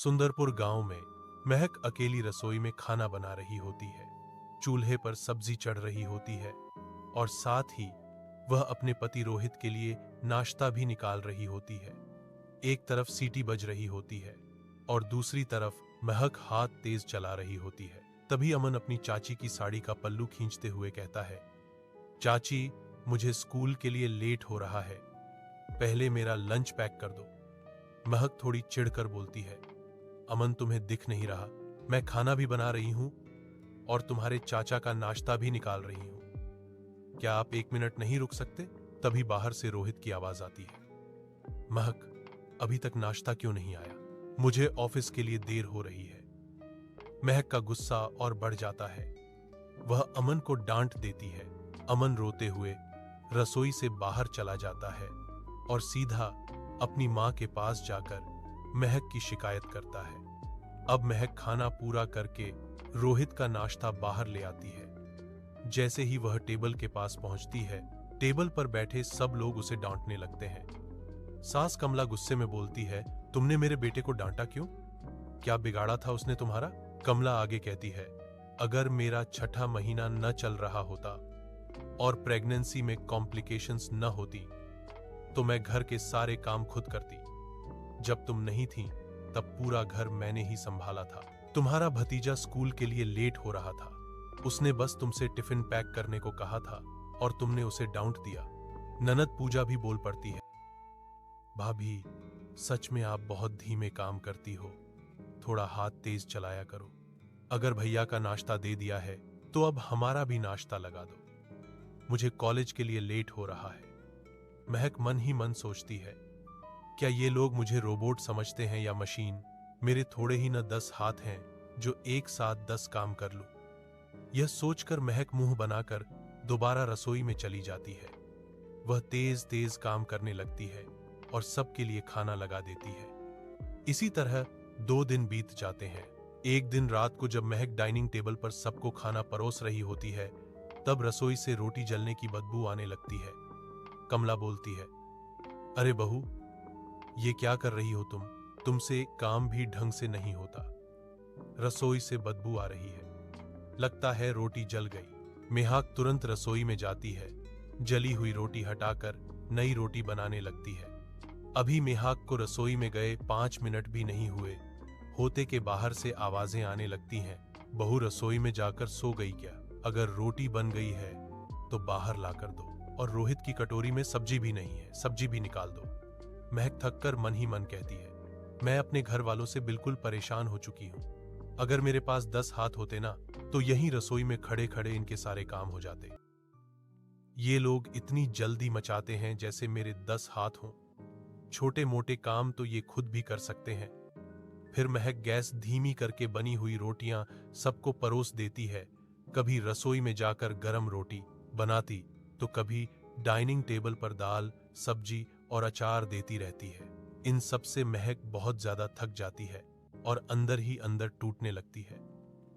सुंदरपुर गांव में महक अकेली रसोई में खाना बना रही होती है। चूल्हे पर सब्जी चढ़ रही होती है और साथ ही वह अपने पति रोहित के लिए नाश्ता भी निकाल रही होती है। एक तरफ सीटी बज रही होती है और दूसरी तरफ महक हाथ तेज चला रही होती है। तभी अमन अपनी चाची की साड़ी का पल्लू खींचते हुए कहता है, चाची, मुझे स्कूल के लिए लेट हो रहा है, पहले मेरा लंच पैक कर दो। महक थोड़ी चिढ़कर बोलती है, अमन, तुम्हें दिख नहीं रहा, मैं खाना भी बना रही हूं और तुम्हारे चाचा का नाश्ता भी निकाल रही हूं। क्या आप 1 मिनट नहीं रुक सकते? तभी बाहर से रोहित की आवाज आती है, महक, अभी तक नाश्ता क्यों नहीं आया? मुझे ऑफिस के लिए देर हो रही है। महक का गुस्सा और बढ़ जाता है। वह अमन को डांट देती है। अमन रोते हुए रसोई से बाहर चला जाता है और सीधा अपनी मां के पास जाकर महक की शिकायत करता है। अब महक खाना पूरा करके रोहित का नाश्ता बाहर ले आती है। जैसे ही वह टेबल के पास पहुंचती है, टेबल पर बैठे सब लोग उसे डांटने लगते हैं। सास कमला गुस्से में बोलती है, तुमने मेरे बेटे को डांटा क्यों? क्या बिगाड़ा था उसने तुम्हारा? कमला आगे कहती है, अगर मेरा 6ठा महीना न चल रहा होता और प्रेगनेंसी में कॉम्प्लिकेशंस न होती तो मैं घर के सारे काम खुद करती। जब तुम नहीं थी तब पूरा घर मैंने ही संभाला था। तुम्हारा भतीजा स्कूल के लिए लेट हो रहा था, उसने बस तुमसे टिफिन पैक करने को कहा था और तुमने उसे डांट दिया। ननद पूजा भी बोल पड़ती है, भाभी, सच में आप बहुत धीमे काम करती हो, थोड़ा हाथ तेज चलाया करो। अगर भैया का नाश्ता दे दिया है तो अब हमारा भी नाश्ता लगा दो, मुझे कॉलेज के लिए लेट हो रहा है। महक मन ही मन सोचती है, क्या ये लोग मुझे रोबोट समझते हैं या मशीन? मेरे थोड़े ही न 10 हाथ हैं जो एक साथ 10 काम कर लूं। यह सोचकर महक मुंह बनाकर दोबारा रसोई में चली जाती है। वह तेज तेज काम करने लगती है और सबके लिए खाना लगा देती है। इसी तरह 2 दिन बीत जाते हैं। एक दिन रात को जब महक डाइनिंग टेबल पर सबको खाना परोस रही होती है, तब रसोई से रोटी जलने की बदबू आने लगती है। कमला बोलती है, अरे बहू, ये क्या कर रही हो तुम? तुमसे काम भी ढंग से नहीं होता। रसोई से बदबू आ रही है, लगता है रोटी जल गई। मेहाक तुरंत रसोई में जाती है, जली हुई रोटी हटाकर नई रोटी बनाने लगती है। अभी मेहाक को रसोई में गए 5 मिनट भी नहीं हुए होते के बाहर से आवाजें आने लगती हैं, बहू रसोई में जाकर सो गई क्या? अगर रोटी बन गई है तो बाहर लाकर दो, और रोहित की कटोरी में सब्जी भी नहीं है, सब्जी भी निकाल दो। महक थककर मन ही मन कहती है, मैं अपने घर वालों से बिल्कुल परेशान हो चुकी हूं। अगर मेरे पास 10 हाथ होते ना तो यहीं रसोई में खड़े खड़े इनके सारे काम हो जाते। ये लोग इतनी जल्दी मचाते हैं जैसे मेरे 10 हाथ हों। छोटे मोटे काम तो ये खुद भी कर सकते हैं। फिर महक गैस धीमी करके बनी हुई रोटियां सबको परोस देती है। कभी रसोई में जाकर गरम रोटी बनाती तो कभी डाइनिंग टेबल पर दाल, सब्जी और अचार देती रहती है। इन सब से महक बहुत ज्यादा थक जाती है और अंदर ही अंदर टूटने लगती है।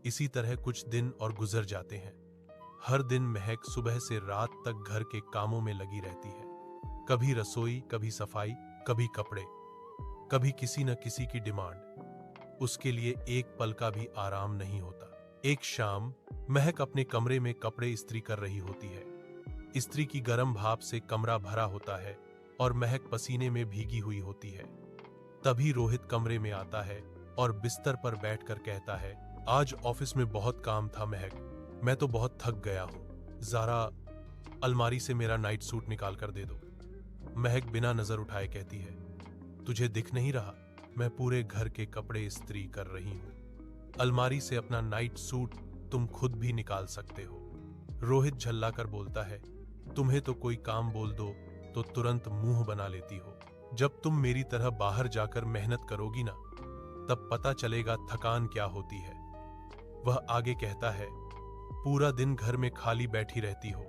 इसी तरह कुछ दिन और गुजर जाते हैं। हर दिन महक सुबह से रात तक घर के कामों में लगी रहती है। कभी रसोई, कभी सफाई, कभी कपड़े, कभी किसी न किसी की डिमांड। उसके लिए एक पल का भी आराम नहीं होता। एक शाम महक अपने कमरे में कपड़े इस्त्री कर रही होती है। इस्त्री की गर्म भाप से कमरा भरा होता है और महक पसीने में भीगी हुई होती है। तभी रोहित कमरे में आता है और बिस्तर पर बैठकर कहता है, आज ऑफिस में बहुत काम था महक, मैं तो बहुत थक गया हूं। जरा अलमारी से मेरा नाइट सूट निकाल कर दे दो। महक बिना नजर उठाए कहती है, तुझे दिख नहीं रहा, मैं पूरे घर के कपड़े इस्त्री कर रही हूं। अलमारी से अपना नाइट सूट तुम खुद भी निकाल सकते हो। रोहित झल्लाकर बोलता है, तुम्हें तो कोई काम बोल दो तो तुरंत मुंह बना लेती हो। जब तुम मेरी तरह बाहर जाकर मेहनत करोगी ना, तब पता चलेगा थकान क्या होती है। वह आगे कहता है, पूरा दिन घर में खाली बैठी रहती हो,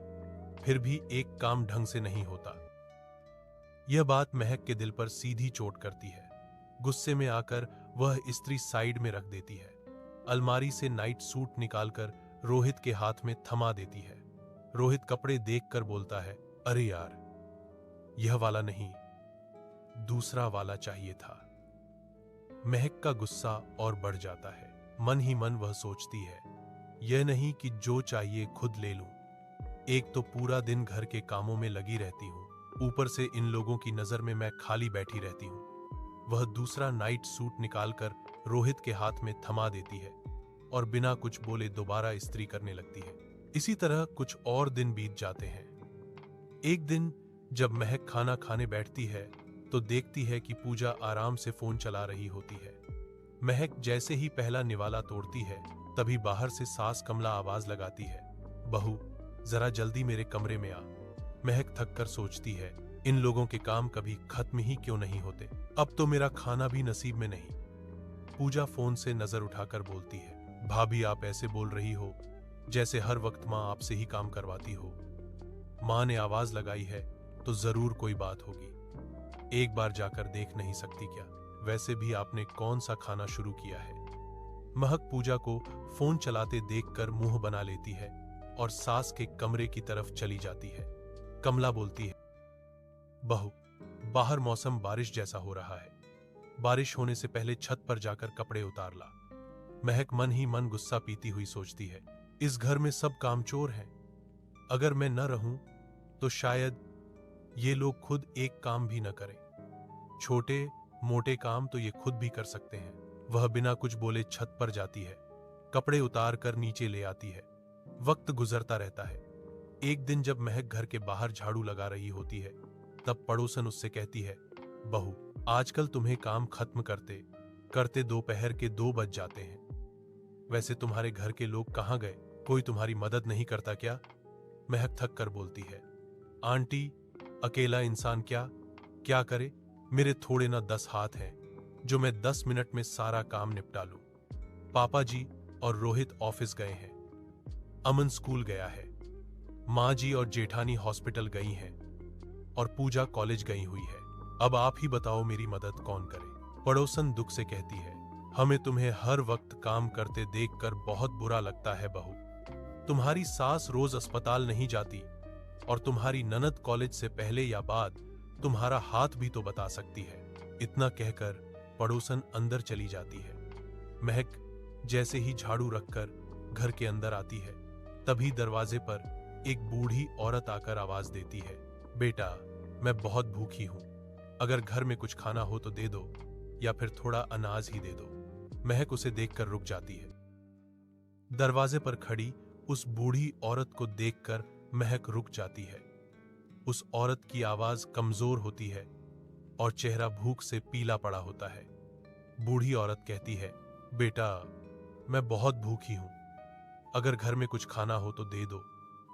फिर भी एक काम ढंग से नहीं होता। यह बात महक के दिल पर सीधी चोट करती है। गुस्से में आकर वह इस्त्री साइड में रख देती है। अलमारी से नाइट सूट निकालकर रोहित के हाथ में थमा देती है। रोहित कपड़े देखकर बोलता है, अरे यार, यह वाला नहीं, दूसरा वाला चाहिए था। महक का गुस्सा और बढ़ जाता है। मन ही मन वह सोचती है, यह नहीं कि जो चाहिए खुद ले लूं। एक तो पूरा दिन घर के कामों में लगी रहती हूँ, ऊपर से इन लोगों की नजर में मैं खाली बैठी रहती हूँ। वह दूसरा नाइट सूट निकालकर रोहित के हाथ में थमा देती है और बिना कुछ बोले दोबारा इस्त्री करने लगती है। इसी तरह कुछ और दिन बीत जाते हैं। एक दिन जब महक खाना खाने बैठती है तो देखती है कि पूजा आराम से फोन चला रही होती है। महक जैसे ही पहला निवाला तोड़ती है तभी बाहर से सास कमला आवाज लगाती है, बहू जरा जल्दी मेरे कमरे में आ। महक थक कर सोचती है, इन लोगों के काम कभी खत्म ही क्यों नहीं होते, अब तो मेरा खाना भी नसीब में नहीं। पूजा फोन से नजर उठाकर बोलती है, भाभी आप ऐसे बोल रही हो जैसे हर वक्त माँ आपसे ही काम करवाती हो। माँ ने आवाज लगाई है तो जरूर कोई बात होगी, एक बार जाकर देख नहीं सकती क्या? वैसे भी आपने कौन सा खाना शुरू किया है? महक पूजा को फोन चलाते देखकर मुंह बना लेती है और सास के कमरे की तरफ चली जाती है। कमला बोलती है, बहू बाहर मौसम बारिश जैसा हो रहा है, बारिश होने से पहले छत पर जाकर कपड़े उतार ला। महक मन ही मन गुस्सा पीती हुई सोचती है, इस घर में सब कामचोर हैं, अगर मैं न रहूं तो शायद ये लोग खुद एक काम भी न करें। छोटे मोटे काम तो ये खुद भी कर सकते हैं। वह बिना कुछ बोले छत पर जाती है, कपड़े उतार कर नीचे ले आती है। वक्त गुजरता रहता है। एक दिन जब महक घर के बाहर झाड़ू लगा रही होती है तब पड़ोसन उससे कहती है, बहू आजकल तुम्हें काम खत्म करते करते दोपहर के 2 बज जाते हैं। वैसे तुम्हारे घर के लोग कहाँ गए, कोई तुम्हारी मदद नहीं करता क्या? महक थक कर बोलती है, आंटी अकेला इंसान क्या क्या करे, मेरे थोड़े ना 10 हाथ हैं जो मैं 10 मिनट में सारा काम निपटा लूं। पापा जी और रोहित ऑफिस गए हैं, अमन स्कूल गया है, माँ जी और जेठानी हॉस्पिटल गई हैं और पूजा कॉलेज गई हुई है। अब आप ही बताओ मेरी मदद कौन करे? पड़ोसन दुख से कहती है, हमें तुम्हें हर वक्त काम करते देखकर बहुत बुरा लगता है बहू। तुम्हारी सास रोज अस्पताल नहीं जाती और तुम्हारी ननद कॉलेज से पहले या बाद तुम्हारा हाथ भी तो बता सकती है। इतना कहकर पड़ोसन अंदर चली जाती है। महक जैसे ही झाड़ू रखकर घर के अंदर आती है तभी दरवाजे पर एक बूढ़ी औरत आकर आवाज देती है, बेटा मैं बहुत भूखी हूं, अगर घर में कुछ खाना हो तो दे दो या फिर थोड़ा अनाज ही दे दो। महक उसे देखकर रुक जाती है। दरवाजे पर खड़ी उस बूढ़ी औरत को देखकर महक रुक जाती है। उस औरत की आवाज कमजोर होती है और चेहरा भूख से पीला पड़ा होता है। बूढ़ी औरत कहती है, बेटा मैं बहुत भूखी हूं, अगर घर में कुछ खाना हो तो दे दो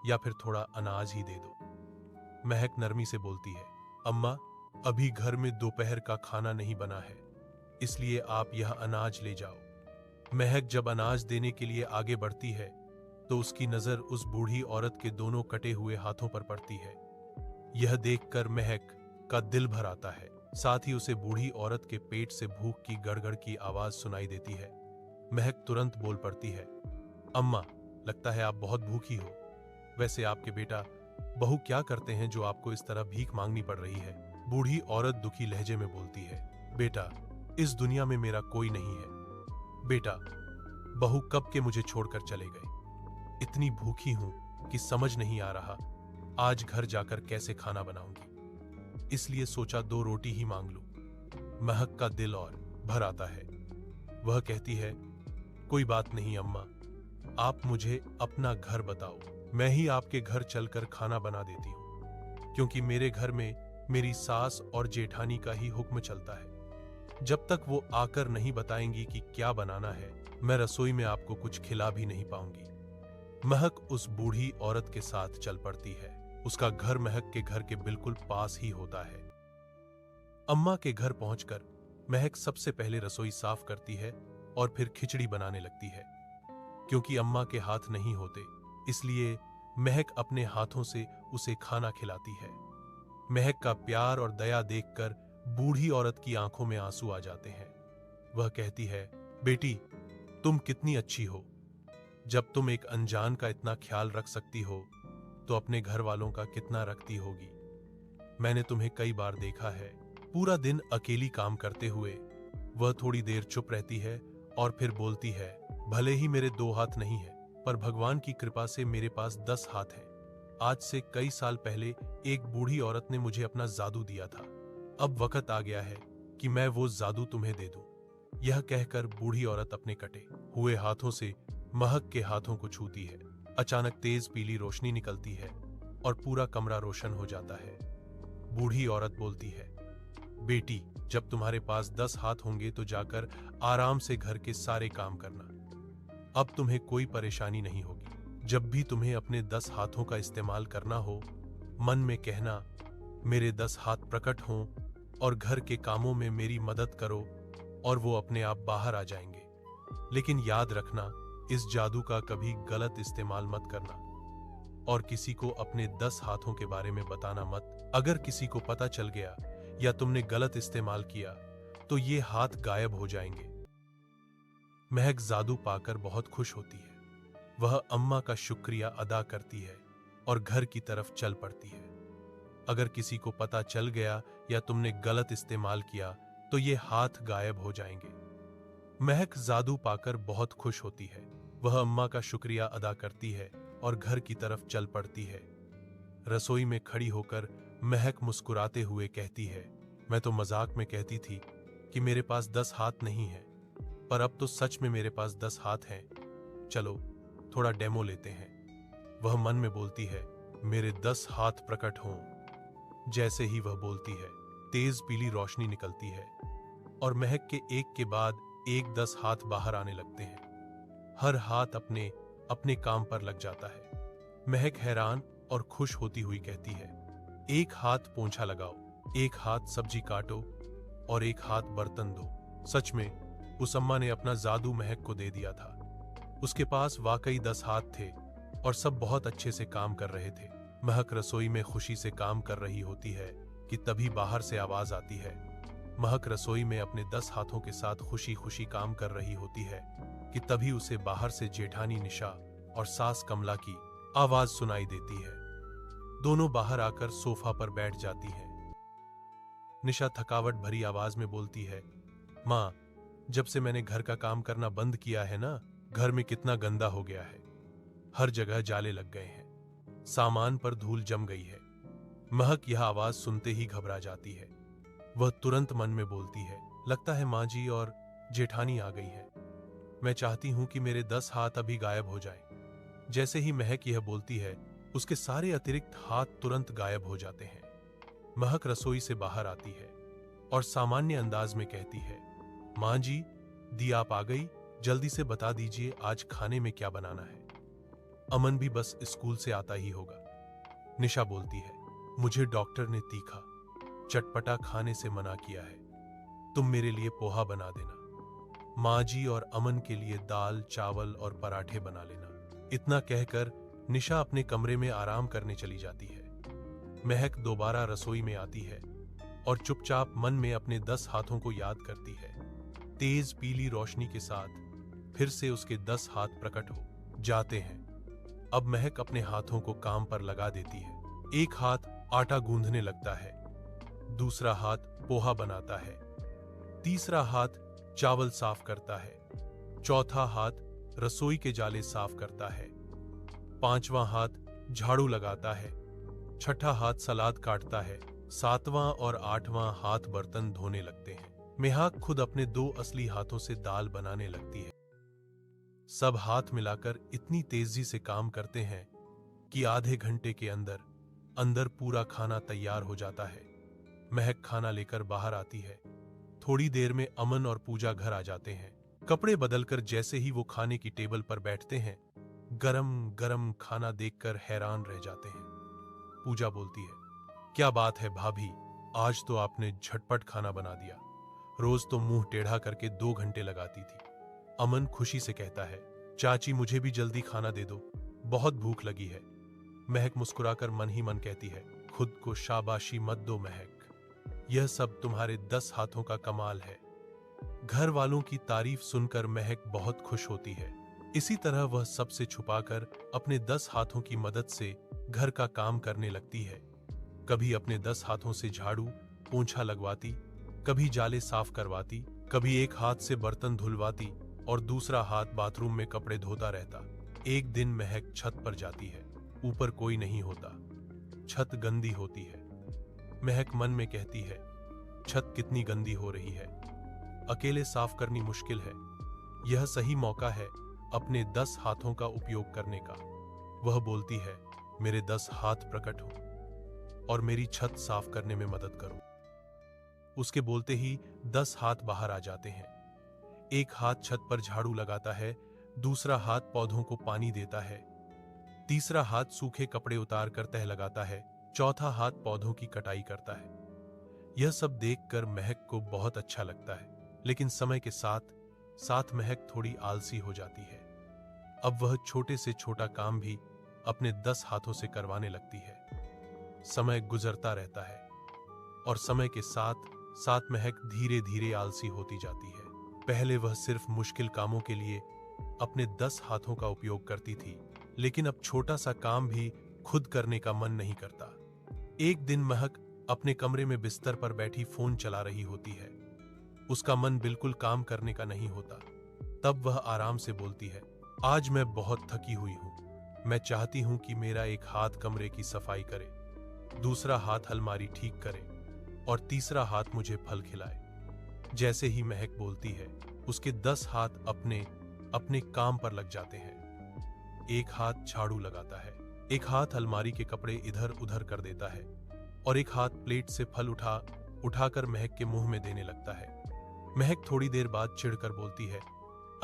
या फिर थोड़ा अनाज ही दे दो। महक नरमी से बोलती है, अम्मा अभी घर में दोपहर का खाना नहीं बना है, इसलिए आप यह अनाज ले जाओ। महक जब अनाज देने के लिए आगे बढ़ती है तो उसकी नजर उस बूढ़ी औरत के दोनों कटे हुए हाथों पर पड़ती है। यह देखकर महक का दिल भर आता है। साथ ही उसे बूढ़ी औरत के पेट से भूख की गड़गड़ की आवाज सुनाई देती है। महक तुरंत बोल पड़ती है, अम्मा लगता है आप बहुत भूखी हो, वैसे आपके बेटा बहू क्या करते हैं जो आपको इस तरह भीख मांगनी पड़ रही है? बूढ़ी औरत दुखी लहजे में बोलती है, बेटा इस दुनिया में मेरा कोई नहीं है, बेटा बहू कब के मुझे छोड़कर चले गए, इतनी भूखी हूं कि समझ नहीं आ रहा आज घर जाकर कैसे खाना बनाऊंगी, इसलिए सोचा 2 रोटी ही मांग लूं। महक का दिल और भर आता है। वह कहती है, कोई बात नहीं अम्मा, आप मुझे अपना घर बताओ, मैं ही आपके घर चलकर खाना बना देती हूं, क्योंकि मेरे घर में मेरी सास और जेठानी का ही हुक्म चलता है। जब तक वो आकर नहीं बताएंगी कि क्या बनाना है, मैं रसोई में आपको कुछ खिला भी नहीं पाऊंगी। महक उस बूढ़ी औरत के साथ चल पड़ती है। उसका घर महक के घर के बिल्कुल पास ही होता है। अम्मा के घर पहुंचकर महक सबसे पहले रसोई साफ करती है और फिर खिचड़ी बनाने लगती है। क्योंकि अम्मा के हाथ नहीं होते, इसलिए महक अपने हाथों से उसे खाना खिलाती है। महक का प्यार और दया देखकर बूढ़ी औरत की आंखों में आंसू आ जाते हैं। वह कहती है, बेटी तुम कितनी अच्छी हो, जब तुम एक अनजान का इतना ख्याल रख सकती हो तो अपने घर वालों का कितना रखती होगी। मैंने तुम्हें कई बार देखा है पूरा दिन अकेली काम करते हुए, वह थोड़ी देर चुप रहती है और फिर बोलती है, भले ही मेरे 2 हाथ नहीं है, पर भगवान की कृपा से मेरे पास 10 हाथ हैं। आज से कई साल पहले एक बूढ़ी औरत ने मुझे अपना जादू दिया था। अब वक्त आ गया है कि मैं वो जादू तुम्हें दे दूं। यह कहकर बूढ़ी औरत अपने कटे हुए हाथों से महक के हाथों को छूती है। अचानक तेज पीली रोशनी निकलती है और पूरा कमरा रोशन हो जाता है। बूढ़ी औरत बोलती है, बेटी, जब तुम्हारे पास 10 हाथ होंगे तो जाकर आराम से घर के सारे काम करना। अब तुम्हें कोई परेशानी नहीं होगी। जब भी तुम्हें अपने 10 हाथों का इस्तेमाल करना हो, मन में कहना, मेरे 10 हाथ प्रकट हों और घर के कामों में मेरी मदद करो, और वो अपने आप बाहर आ जाएंगे। लेकिन याद रखना, इस जादू का कभी गलत इस्तेमाल मत करना और किसी को अपने 10 हाथों के बारे में बताना मत। अगर किसी को पता चल गया या तुमने गलत इस्तेमाल किया तो ये हाथ गायब हो जाएंगे। महक जादू पाकर बहुत खुश होती है। वह अम्मा का शुक्रिया अदा करती है और घर की तरफ चल पड़ती है। अगर किसी को पता चल गया या तुमने गलत इस्तेमाल किया तो ये हाथ गायब हो जाएंगे। महक जादू पाकर बहुत खुश होती है। वह अम्मा का शुक्रिया अदा करती है और घर की तरफ चल पड़ती है। रसोई में खड़ी होकर महक मुस्कुराते हुए कहती है, मैं तो मजाक में कहती थी कि मेरे पास 10 हाथ नहीं है, पर अब तो सच में मेरे पास 10 हाथ हैं। चलो थोड़ा डेमो लेते हैं। वह मन में बोलती है, मेरे 10 हाथ प्रकट हों। जैसे ही वह बोलती है, तेज पीली रोशनी निकलती है और महक के एक के बाद एक 10 हाथ बाहर आने लगते हैं। हर हाथ अपने अपने काम पर लग जाता है। महक हैरान और खुश होती हुई कहती है, एक हाथ पोंछा लगाओ, एक हाथ सब्जी काटो और एक हाथ बर्तन धो। सच में उस अम्मा ने अपना जादू महक को दे दिया था। उसके पास वाकई 10 हाथ थे और सब बहुत अच्छे से काम कर रहे थे। महक रसोई में खुशी से काम कर रही होती है कि तभी बाहर से आवाज आती है। महक रसोई में अपने 10 हाथों के साथ खुशी खुशी काम कर रही होती है कि तभी उसे बाहर से जेठानी निशा और सास कमला की आवाज सुनाई देती है। दोनों बाहर आकर सोफा पर बैठ जाती हैं। निशा थकावट भरी आवाज में बोलती है, माँ, जब से मैंने घर का काम करना बंद किया है ना, घर में कितना गंदा हो गया है। हर जगह जाले लग गए हैं, सामान पर धूल जम गई है। महक यह आवाज सुनते ही घबरा जाती है। वह तुरंत मन में बोलती है, लगता है माँ जी और जेठानी आ गई है। मैं चाहती हूं कि मेरे 10 हाथ अभी गायब हो जाएं। जैसे ही महक यह बोलती है, उसके सारे अतिरिक्त हाथ तुरंत गायब हो जाते हैं। महक रसोई से बाहर आती है और सामान्य अंदाज में कहती है, माँ जी, दी आप आ गई, जल्दी से बता दीजिए आज खाने में क्या बनाना है। अमन भी बस स्कूल से आता ही होगा। निशा बोलती है, मुझे डॉक्टर ने तीखा चटपटा खाने से मना किया है, तुम मेरे लिए पोहा बना देना। माँ जी और अमन के लिए दाल, चावल और पराठे बना लेना। इतना कहकर निशा अपने कमरे में आराम करने चली जाती है। महक दोबारा रसोई में आती है और चुपचाप मन में अपने 10 हाथों को याद करती है। तेज पीली रोशनी के साथ फिर से उसके 10 हाथ प्रकट हो जाते हैं। अब महक अपने हाथों को काम पर लगा देती है। एक हाथ आटा गूंधने लगता है, दूसरा हाथ पोहा बनाता है, तीसरा हाथ चावल साफ करता है, चौथा हाथ रसोई के जाले साफ करता है, पांचवां हाथ झाड़ू लगाता है, छठा हाथ सलाद काटता है, सातवां और आठवां हाथ बर्तन धोने लगते हैं। महक खुद अपने 2 असली हाथों से दाल बनाने लगती है। सब हाथ मिलाकर इतनी तेजी से काम करते हैं कि आधे घंटे के अंदर अंदर पूरा खाना तैयार हो जाता है। महक खाना लेकर बाहर आती है। थोड़ी देर में अमन और पूजा घर आ जाते हैं। कपड़े बदलकर जैसे ही वो खाने की टेबल पर बैठते हैं, गरम गरम खाना देखकर हैरान रह जाते हैं। पूजा बोलती है, क्या बात है भाभी, आज तो आपने झटपट खाना बना दिया। रोज तो मुंह टेढ़ा करके 2 घंटे लगाती थी। अमन खुशी से कहता है, चाची मुझे भी जल्दी खाना दे दो, बहुत भूख लगी है। महक मुस्कुराकर मन ही मन कहती है, खुद को शाबाशी मत दो महक, यह सब तुम्हारे 10 हाथों का कमाल है। घर वालों की तारीफ सुनकर महक बहुत खुश होती है। इसी तरह वह सबसे छुपाकर अपने 10 हाथों की मदद से घर का काम करने लगती है। कभी अपने 10 हाथों से झाड़ू पोंछा लगवाती, कभी जाले साफ करवाती, कभी एक हाथ से बर्तन धुलवाती और दूसरा हाथ बाथरूम में कपड़े धोता रहता। एक दिन महक छत पर जाती है। ऊपर कोई नहीं होता, छत गंदी होती है। महक मन में कहती है, छत कितनी गंदी हो रही है, अकेले साफ करनी मुश्किल है। यह सही मौका है अपने 10 हाथों का उपयोग करने का। वह बोलती है, मेरे 10 हाथ प्रकट हो और मेरी छत साफ करने में मदद करो। उसके बोलते ही 10 हाथ बाहर आ जाते हैं। एक हाथ छत पर झाड़ू लगाता है, दूसरा हाथ पौधों को पानी देता है, तीसरा हाथ सूखे कपड़े उतार कर तह लगाता है, चौथा हाथ पौधों की कटाई करता है। यह सब देखकर महक को बहुत अच्छा लगता है, लेकिन समय के साथ साथ महक थोड़ी आलसी हो जाती है। अब वह छोटे से छोटा काम भी अपने 10 हाथों से करवाने लगती है। समय गुजरता रहता है और समय के साथ साथ महक धीरे धीरे आलसी होती जाती है। पहले वह सिर्फ मुश्किल कामों के लिए अपने 10 हाथों का उपयोग करती थी, लेकिन अब छोटा सा काम भी खुद करने का मन नहीं करता। एक दिन महक अपने कमरे में बिस्तर पर बैठी फोन चला रही होती है। उसका मन बिल्कुल काम करने का नहीं होता। तब वह आराम से बोलती है, आज मैं बहुत थकी हुई हूं। मैं चाहती हूं कि मेरा एक हाथ कमरे की सफाई करे, दूसरा हाथ अलमारी ठीक करे और तीसरा हाथ मुझे फल खिलाए। जैसे ही महक बोलती है, उसके 10 हाथ अपने अपने काम पर लग जाते हैं। एक हाथ झाड़ू लगाता है, एक हाथ अलमारी के कपड़े इधर उधर कर देता है और एक हाथ प्लेट से फल उठाकर महक के मुंह में देने लगता है। महक थोड़ी देर बाद चिढ़कर बोलती है,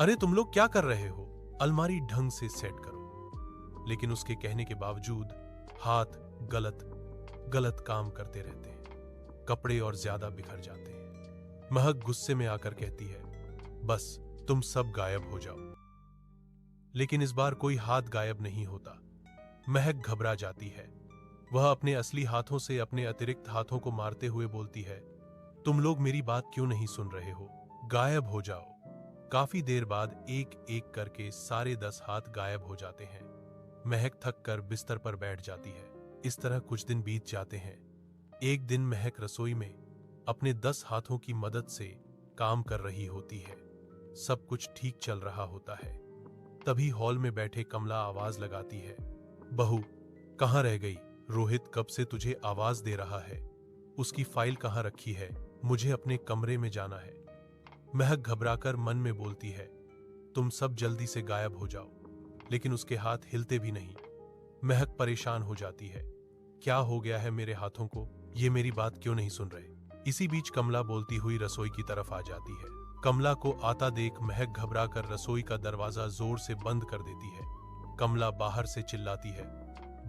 अरे तुम लोग क्या कर रहे हो, अलमारी ढंग से सेट करो। लेकिन उसके कहने के बावजूद हाथ गलत काम करते रहते हैं, कपड़े और ज्यादा बिखर जाते हैं। महक गुस्से में आकर कहती है, बस तुम सब गायब हो जाओ। लेकिन इस बार कोई हाथ गायब नहीं होता। महक घबरा जाती है। वह अपने असली हाथों से अपने अतिरिक्त हाथों को मारते हुए बोलती है, तुम लोग मेरी बात क्यों नहीं सुन रहे हो, गायब हो जाओ। काफी देर बाद एक एक करके सारे 10 हाथ गायब हो जाते हैं। महक थक कर बिस्तर पर बैठ जाती है। इस तरह कुछ दिन बीत जाते हैं। एक दिन महक रसोई में अपने 10 हाथों की मदद से काम कर रही होती है। सब कुछ ठीक चल रहा होता है। तभी हॉल में बैठे कमला आवाज लगाती है, बहू कहाँ रह गई? रोहित कब से तुझे आवाज दे रहा है। उसकी फाइल कहाँ रखी है? मुझे अपने कमरे में जाना है। महक घबराकर मन में बोलती है, तुम सब जल्दी से गायब हो जाओ। लेकिन उसके हाथ हिलते भी नहीं। महक परेशान हो जाती है, क्या हो गया है मेरे हाथों को, ये मेरी बात क्यों नहीं सुन रहे। इसी बीच कमला बोलती हुई रसोई की तरफ आ जाती है। कमला को आता देख महक घबराकर रसोई का दरवाजा जोर से बंद कर देती है। कमला बाहर से चिल्लाती है,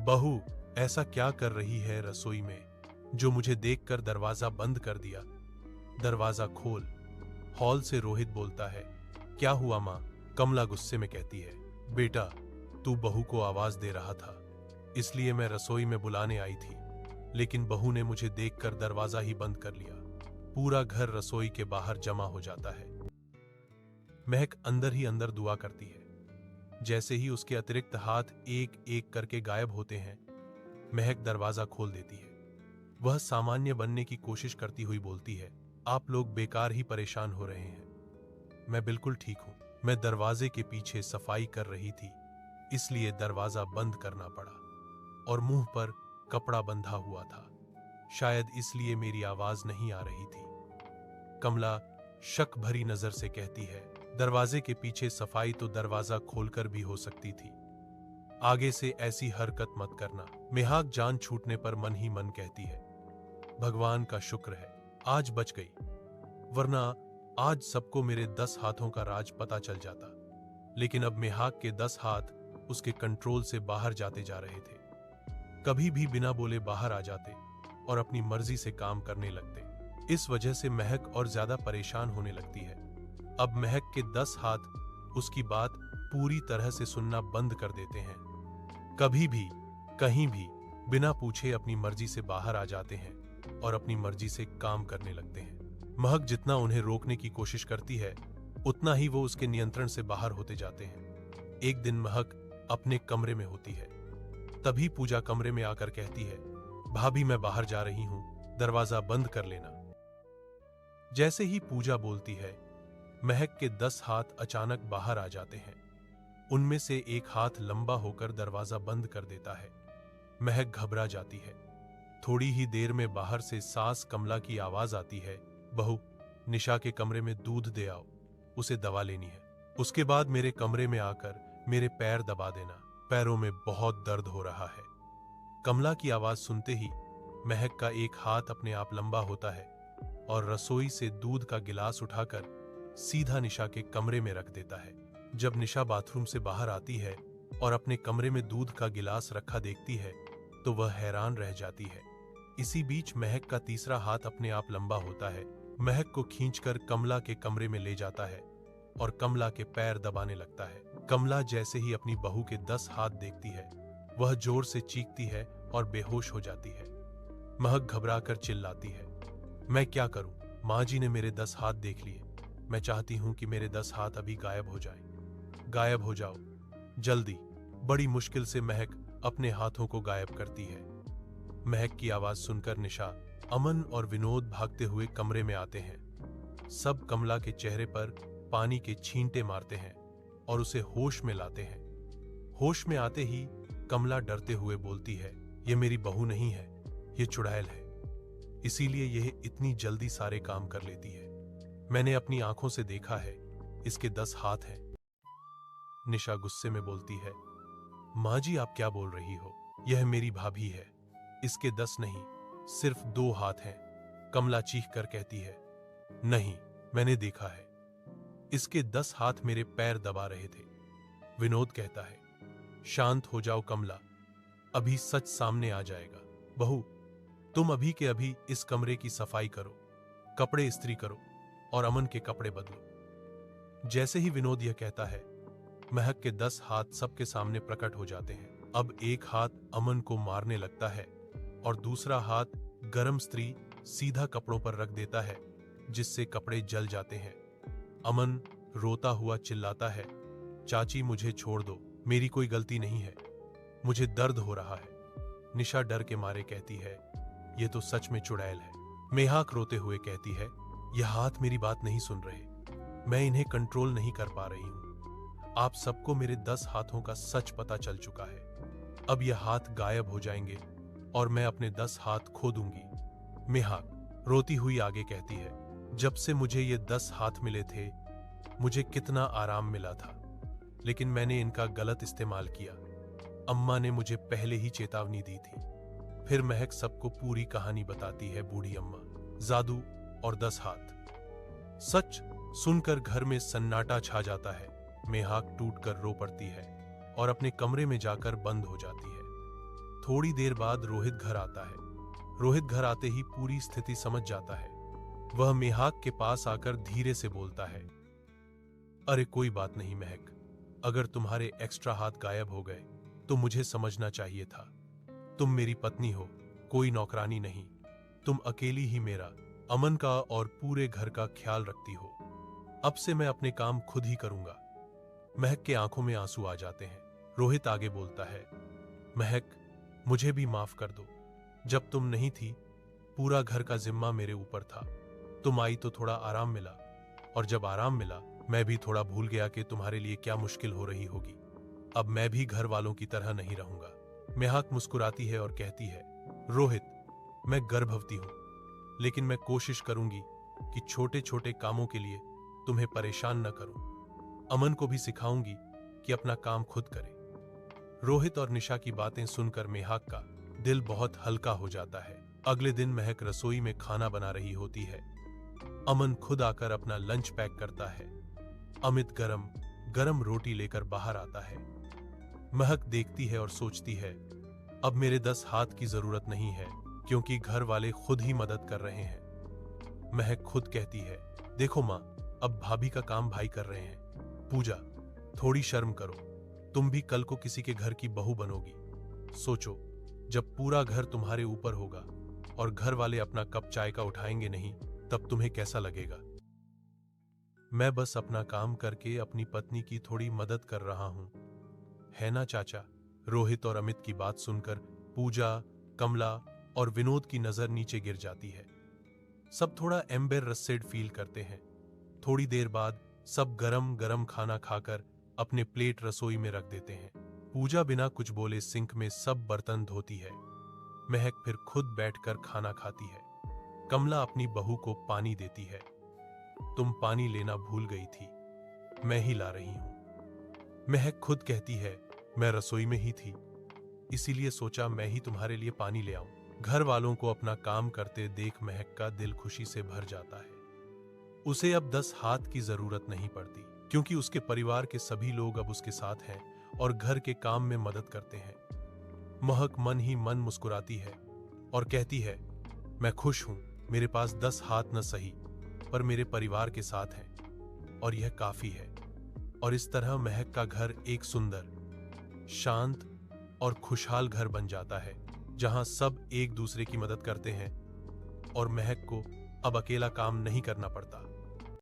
बहू ऐसा क्या कर रही है रसोई में, जो मुझे देखकर दरवाजा बंद कर दिया। दरवाजा खोल। हॉल से रोहित बोलता है, क्या हुआ माँ? कमला गुस्से में कहती है, बेटा तू बहू को आवाज दे रहा था, इसलिए मैं रसोई में बुलाने आई थी, लेकिन बहू ने मुझे देखकर दरवाजा ही बंद कर लिया। पूरा घर रसोई के बाहर जमा हो जाता है। महक अंदर ही अंदर दुआ करती है। जैसे ही उसके अतिरिक्त हाथ एक एक करके गायब होते हैं, महक दरवाजा खोल देती है। वह सामान्य बनने की कोशिश करती हुई बोलती है, आप लोग बेकार ही परेशान हो रहे हैं, मैं बिल्कुल ठीक हूं। मैं दरवाजे के पीछे सफाई कर रही थी, इसलिए दरवाजा बंद करना पड़ा और मुंह पर कपड़ा बंधा हुआ था, शायद इसलिए मेरी आवाज नहीं आ रही थी। कमला शक भरी नजर से कहती है, दरवाजे के पीछे सफाई तो दरवाजा खोलकर भी हो सकती थी, आगे से ऐसी हरकत मत करना। महक जान छूटने पर मन ही मन कहती है, भगवान का शुक्र है आज बच गई, वरना आज सबको मेरे 10 हाथों का राज पता चल जाता। लेकिन अब महक के 10 हाथ उसके कंट्रोल से बाहर जाते जा रहे थे। कभी भी बिना बोले बाहर आ जाते और अपनी मर्जी से काम करने लगते। इस वजह से महक और ज्यादा परेशान होने लगती है। अब महक के 10 हाथ उसकी बात पूरी तरह से सुनना बंद कर देते हैं। कभी भी कहीं भी बिना पूछे अपनी मर्जी से बाहर आ जाते हैं और अपनी मर्जी से काम करने लगते हैं। महक जितना उन्हें रोकने की कोशिश करती है, उतना ही वो उसके नियंत्रण से बाहर होते जाते हैं। एक दिन महक अपने कमरे में होती है। तभी पूजा कमरे में आकर कहती है, भाभी मैं बाहर जा रही हूं, दरवाजा बंद कर लेना। जैसे ही पूजा बोलती है, महक के 10 हाथ अचानक बाहर आ जाते हैं। उनमें से एक हाथ लंबा होकर दरवाजा बंद कर देता है। महक घबरा जाती है। थोड़ी ही देर में बाहर से सास कमला की आवाज आती है, बहू, निशा के कमरे में दूध दे आओ, उसे दवा लेनी है। उसके बाद मेरे कमरे में आकर मेरे पैर दबा देना, पैरों में बहुत दर्द हो रहा है। कमला की आवाज सुनते ही महक का एक हाथ अपने आप लंबा होता है और रसोई से दूध का गिलास उठाकर सीधा निशा के कमरे में रख देता है। जब निशा बाथरूम से बाहर आती है और अपने कमरे में दूध का गिलास रखा देखती है तो वह हैरान रह जाती है। इसी बीच महक का तीसरा हाथ अपने आप लंबा होता है, महक को खींचकर कमला के कमरे में ले जाता है और कमला के पैर दबाने लगता है। कमला जैसे ही अपनी बहू के 10 हाथ देखती है, वह जोर से चीखती है और बेहोश हो जाती है। महक घबराकर चिल्लाती है, मैं क्या करूं? माँ जी ने मेरे 10 हाथ देख लिए। मैं चाहती हूं कि मेरे 10 हाथ अभी गायब हो जाएं। गायब हो जाओ, जल्दी। बड़ी मुश्किल से महक अपने हाथों को गायब करती है। महक की आवाज सुनकर निशा, अमन और विनोद भागते हुए कमरे में आते हैं। सब कमला के चेहरे पर पानी के छींटे मारते हैं और उसे होश में लाते हैं। होश में आते ही कमला डरते हुए बोलती है, ये मेरी बहू नहीं है, ये चुड़ैल है, इसीलिए यह इतनी जल्दी सारे काम कर लेती है। मैंने अपनी आंखों से देखा है, इसके 10 हाथ हैं। निशा गुस्से में बोलती है, माँ जी आप क्या बोल रही हो? यह मेरी भाभी है, इसके 10 नहीं, सिर्फ 2 हाथ हैं। कमला चीख कर कहती है, नहीं, मैंने देखा है, इसके 10 हाथ मेरे पैर दबा रहे थे। विनोद कहता है, शांत हो जाओ कमला, अभी सच सामने आ जाएगा। बहू, तुम अभी के अभी इस कमरे की सफाई करो, कपड़े इस्त्री करो और अमन के कपड़े बदलो। जैसे ही विनोद यह कहता है, महक के 10 हाथ सबके सामने प्रकट हो जाते हैं। अब एक हाथ अमन को मारने लगता है और दूसरा हाथ गरम इस्त्री सीधा कपड़ों पर रख देता है, जिससे कपड़े जल जाते हैं। अमन रोता हुआ चिल्लाता है, चाची मुझे छोड़ दो, मेरी कोई गलती नहीं है, मुझे दर्द हो रहा है। निशा डर के मारे कहती है, यह तो सच में चुड़ैल है। मेहाक रोते हुए कहती है, यह हाथ मेरी बात नहीं सुन रहे, मैं इन्हें कंट्रोल नहीं कर पा रही हूं। आप सबको मेरे 10 हाथों का सच पता चल चुका है। अब यह हाथ गायब हो जाएंगे और मैं अपने 10 हाथ खो दूंगी। मेहाक रोती हुई आगे कहती है, जब से मुझे ये 10 हाथ मिले थे, मुझे कितना आराम मिला था, लेकिन मैंने इनका गलत इस्तेमाल किया। अम्मा ने मुझे पहले ही चेतावनी दी थी। फिर महक सबको पूरी कहानी बताती है। बूढ़ी अम्मा, जादू और 10 हाथ। सच सुनकर घर में सन्नाटा छा जाता है। मेहाक टूटकर रो पड़ती है और अपने कमरे में जाकर बंद हो जाती है। थोड़ी देर बाद रोहित घर आता है। रोहित घर आते ही पूरी स्थिति समझ जाता है। वह मेहाक के पास आकर धीरे से बोलता है, अरे कोई बात नहीं महक, अगर तुम्हारे एक्स्ट्रा हाथ गायब हो गए तो मुझे समझना चाहिए था। तुम मेरी पत्नी हो, कोई नौकरानी नहीं। तुम अकेली ही मेरा, अमन का और पूरे घर का ख्याल रखती हो। अब से मैं अपने काम खुद ही करूंगा। महक के आंखों में आंसू आ जाते हैं। रोहित आगे बोलता है, महक मुझे भी माफ कर दो। जब तुम नहीं थी, पूरा घर का जिम्मा मेरे ऊपर था। तुम आई तो थोड़ा आराम मिला, और जब आराम मिला मैं भी थोड़ा भूल गया कि तुम्हारे लिए क्या मुश्किल हो रही होगी। अब मैं भी घर वालों की तरह नहीं रहूंगा। मेहाक मुस्कुराती है और कहती है, रोहित मैं गर्भवती हूं, लेकिन मैं कोशिश करूंगी कि छोटे छोटे कामों के लिए तुम्हें परेशान न करूं। अमन को भी सिखाऊंगी कि अपना काम खुद करे। रोहित और निशा की बातें सुनकर मेहाक का दिल बहुत हल्का हो जाता है। अगले दिन महक रसोई में खाना बना रही होती है। अमन खुद आकर अपना लंच पैक करता है। अमित गरम गरम रोटी लेकर बाहर आता है। महक देखती है और सोचती है, अब मेरे 10 हाथ की जरूरत नहीं है, क्योंकि घर वाले खुद ही मदद कर रहे हैं। महक खुद कहती है, देखो माँ, अब भाभी का काम भाई कर रहे हैं। पूजा, थोड़ी शर्म करो, तुम भी कल को किसी के घर की बहू बनोगी। सोचो, जब पूरा घर तुम्हारे ऊपर होगा और घर वाले अपना कप चाय का उठाएंगे नहीं, तब तुम्हें कैसा लगेगा? मैं बस अपना काम करके अपनी पत्नी की थोड़ी मदद कर रहा हूं, है ना चाचा? रोहित और अमित की बात सुनकर पूजा, कमला और विनोद की नजर नीचे गिर जाती है। सब थोड़ा एम्बेरसेड फील करते हैं। थोड़ी देर बाद सब गरम गरम खाना खाकर अपने प्लेट रसोई में रख देते हैं। पूजा बिना कुछ बोले सिंक में सब बर्तन धोती है। महक फिर खुद बैठकर खाना खाती है। कमला अपनी बहू को पानी देती है। तुम पानी लेना भूल गई थी, मैं ही ला रही हूं। महक खुद कहती है, मैं रसोई में ही थी, इसीलिए सोचा मैं ही तुम्हारे लिए पानी ले आऊं। घर वालों को अपना काम करते देख महक का दिल खुशी से भर जाता है। उसे अब 10 हाथ की जरूरत नहीं पड़ती, क्योंकि उसके परिवार के सभी लोग अब उसके साथ हैं और घर के काम में मदद करते हैं। महक मन ही मन मुस्कुराती है और कहती है, मैं खुश हूं, मेरे पास 10 हाथ न सही, पर मेरे परिवार के साथ हैं और यह काफी है। और इस तरह महक का घर एक सुंदर, शांत और खुशहाल घर बन जाता है, जहां सब एक दूसरे की मदद करते हैं और महक को अब अकेला काम नहीं करना पड़ता।